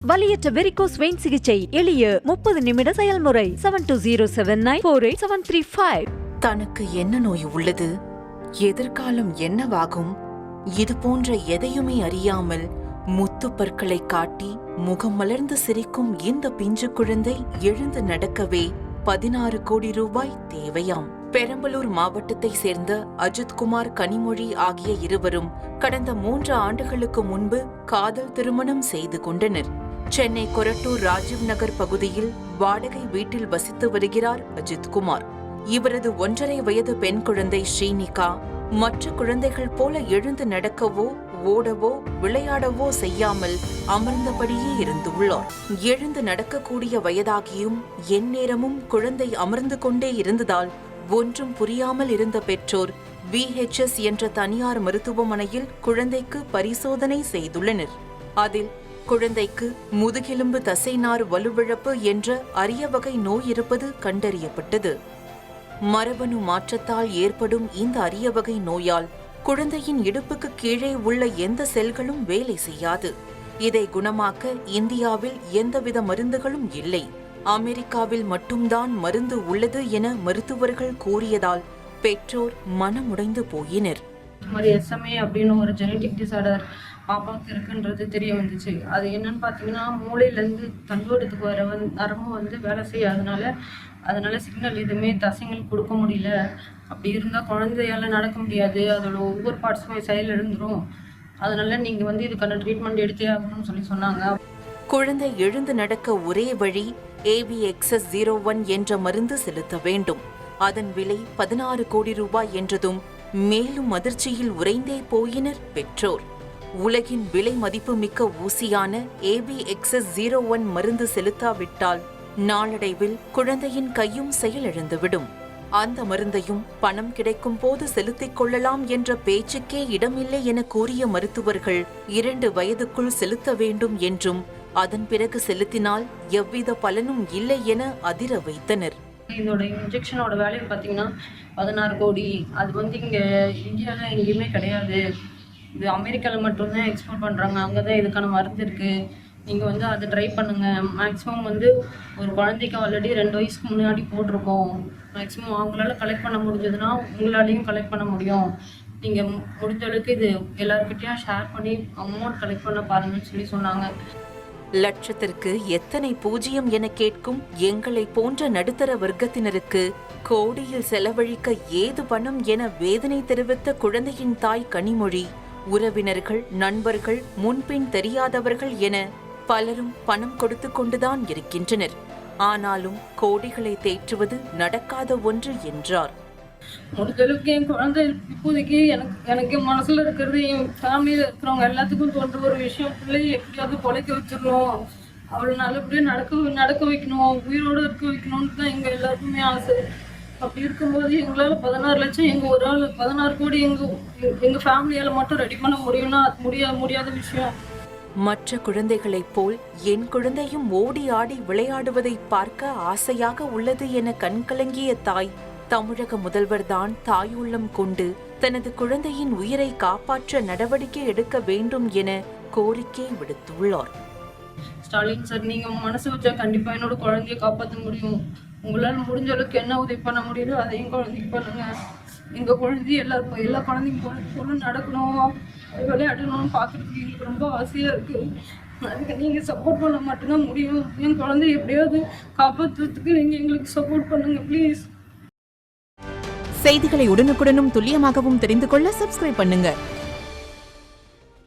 வலியற்ற varicose vein சிகிச்சை எளிய 30 நிமிட செயல்முறை. 7207948735. தனக்கு என்ன நோய் உள்ளது, எதிர்காலம் என்னவாகும், இது போன்ற எதையுமே அறியாமல் முத்து பற்களை காட்டி முகம் மலர்ந்து சிரிக்கும் இந்த பிஞ்சு குழந்தை எழுந்து நடக்கவே 16 கோடி ரூபாய் தேவையாம். பெரம்பலூர் மாவட்டத்தை சேர்ந்த அஜித்குமார், கனிமொழி ஆகிய இருவரும் கடந்த 3 ஆண்டுகளுக்கு முன்பு காதல் திருமணம் செய்து கொண்டனர். சென்னை கொரட்டூர் ராஜீவ் நகர் பகுதியில் வாடகை வீட்டில் வசித்து வருகிறார் அஜித்குமார். இவரது 1.5 வயது பெண் குழந்தை ஸ்ரீனிகா மற்ற குழந்தைகள் போல எழுந்து நடக்கவோ ஓடவோ விளையாடவோ செய்யாமல் அமர்ந்தபடியே இருந்துள்ளார். எழுந்து நடக்கக்கூடிய வயதாகியும் எந்நேரமும் குழந்தை அமர்ந்து கொண்டே இருந்ததால் ஒன்றும் புரியாமல் இருந்த பெற்றோர் VHS என்ற தனியார் மருத்துவமனையில் குழந்தைக்கு பரிசோதனை செய்துள்ளனர். அதில் குழந்தைக்கு முதுகெலும்பு தசைநார் வலுவிழப்பு என்ற அரிய வகை நோய் இருப்பது கண்டறியப்பட்டது. மரபணு மாற்றத்தால் ஏற்படும் இந்த அரிய வகை நோயால் குழந்தையின் இடுப்புக்கு கீழே உள்ள எந்த செல்களும் வேலை செய்யாது. இதை குணமாக்க இந்தியாவில் எந்தவித மருந்துகளும் இல்லை. அமெரிக்காவில் மட்டும்தான் மருந்து உள்ளது என மருத்துவர்கள் கூறியதால் பெற்றோர் மனமுடைந்து போயினர். SMA அப்படின்னு ஒரு ஜெனடிக் டிசார்டர் பாப்பாவுக்கு இருக்குன்றது தெரிய வந்துச்சு. அது என்னன்னு பார்த்தீங்கன்னா, மூளையிலேருந்து தண்டுவடத்துக்கு வர நரம்பு வேலை செய்யாதனால சிக்னல் எதுவுமே தசைகள் கொடுக்க முடியல. அப்படி இருந்தால் குழந்தையால் நடக்க முடியாது, அதோட ஒவ்வொரு பார்ட்ஸுமே செயல் எழுந்துடும். அதனால நீங்கள் இதுக்கான ட்ரீட்மெண்ட் எடுத்தே ஆகணும்னு சொன்னாங்க. குழந்தை எழுந்து நடக்க ஒரே வழி AVXS01 என்ற மருந்து செலுத்த வேண்டும். அதன் விலை 16 கோடி ரூபாய் என்றதும் மேலும் அதிர்ச்சியில் உறைந்தே போயினர் பெற்றோர். உலகின் விலை மதிப்பு மிக்க ஊசியான AVXS01 மருந்து செலுத்தாவிட்டால் நாளடைவில் குழந்தையின் கையும் செயலிழந்துவிடும். அந்த மருந்தையும் பணம் கிடைக்கும் போது செலுத்திக் கொள்ளலாம் என்ற பேச்சுக்கே இடமில்லை என கூறிய மருத்துவர்கள் 2 வயதுக்குள் செலுத்த வேண்டும் என்றும் அதன் பிறகு செலுத்தினால் எவ்வித பலனும் இல்லை என அதிர வைத்தனர். இதோட இன்ஜெக்ஷனோட வேல்யூ பார்த்தீங்கன்னா 16 கோடி. அது இங்கே இந்தியாவில் எங்கேயுமே கிடையாது. இது அமெரிக்காவில் மட்டும்தான் எக்ஸ்போர்ட் பண்ணுறாங்க. அங்கே தான் இதுக்கான மருந்து இருக்குது. நீங்கள் அதை ட்ரை பண்ணுங்கள். மேக்ஸிமம் ஒரு குழந்தைக்கு ஆல்ரெடி 2 வயசுக்கு முன்னாடி போட்டிருக்கோம். மேக்ஸிமம் அவங்களால கலெக்ட் பண்ண முடிஞ்சதுன்னா உங்களாலையும் கலெக்ட் பண்ண முடியும். நீங்கள் முடிஞ்ச அளவுக்கு இது எல்லாருக்கிட்டையும் ஷேர் பண்ணி அமௌண்ட் கலெக்ட் பண்ண பாருங்கன்னு சொன்னாங்க. லட்சத்திற்கு எத்தனை பூஜ்ஜியம் என கேட்கும் எங்களை போன்ற நடுத்தர வர்க்கத்தினருக்கு கோடியில் செலவழிக்க ஏது பணம் என வேதனை தெரிவித்த குழந்தையின் தாய் கனிமொழி, உறவினர்கள், நண்பர்கள், முன்பின் தெரியாதவர்கள் என பலரும் பணம் கொடுத்து கொண்டுதான் இருக்கின்றனர். ஆனாலும் கோடிகளை தேற்றுவது நடக்காத ஒன்று என்றார். முடிஞ்சளவுக்கு என் குழந்தை இப்போதைக்கு எனக்கு மனசுல இருக்கிறது, என் ஃபேமிலியில இருக்கிறவங்க எல்லாத்துக்கும் தோன்ற ஒரு விஷயம், பிள்ளையை எப்படியாவது பொழைக்க வச்சிடணும், அவளை நல்லபடியா நடக்க வைக்கணும், உயிரோடு இருக்க வைக்கணும்னு தான் எங்க எல்லாருக்குமே ஆசை. அப்படி இருக்கும்போது எங்களால 16 லட்சம் எங்க ஒரு ஆள் 16 கோடி எங்க ஃபேமிலியால மட்டும் ரெடி பண்ண முடியும்னா முடியாத விஷயம். மற்ற குழந்தைகளைப் போல் என் குழந்தையும் ஓடி ஆடி விளையாடுவதை பார்க்க ஆசையாக உள்ளது என கண்கலங்கிய தாய், தமிழக முதல்வர்தான் தாயுள்ளம் கொண்டு தனது குழந்தையின் உயிரை காப்பாற்ற நடவடிக்கை எடுக்க வேண்டும் என கோரிக்கை விடுத்துள்ளார். ஸ்டாலின் சார், நீங்க மனசு வச்சா கண்டிப்பா என்னோட குழந்தைய காப்பாற்ற முடியும். உங்களால் முடிஞ்ச அளவுக்கு என்ன உதவி பண்ண முடியுதோ அதையும் குழந்தைக்கு பண்ணுங்க. எங்க குழந்தை எல்லா குழந்தைங்க போல நடக்கணும், விளையாடணும்னு பார்க்கறதுக்கு எங்களுக்கு ரொம்ப ஆசையா இருக்கு. அதுக்கு நீங்க சப்போர்ட் பண்ண மட்டும்தான் முடியும். என் குழந்தைய எப்படியாவது காப்பாற்றுறதுக்கு நீங்க எங்களுக்கு சப்போர்ட் பண்ணுங்க ப்ளீஸ். செய்திகளை உடனுக்குடனும் துல்லியமாகவும் தெரிந்து கொள்ள சப்ஸ்கிரைப் பண்ணுங்க.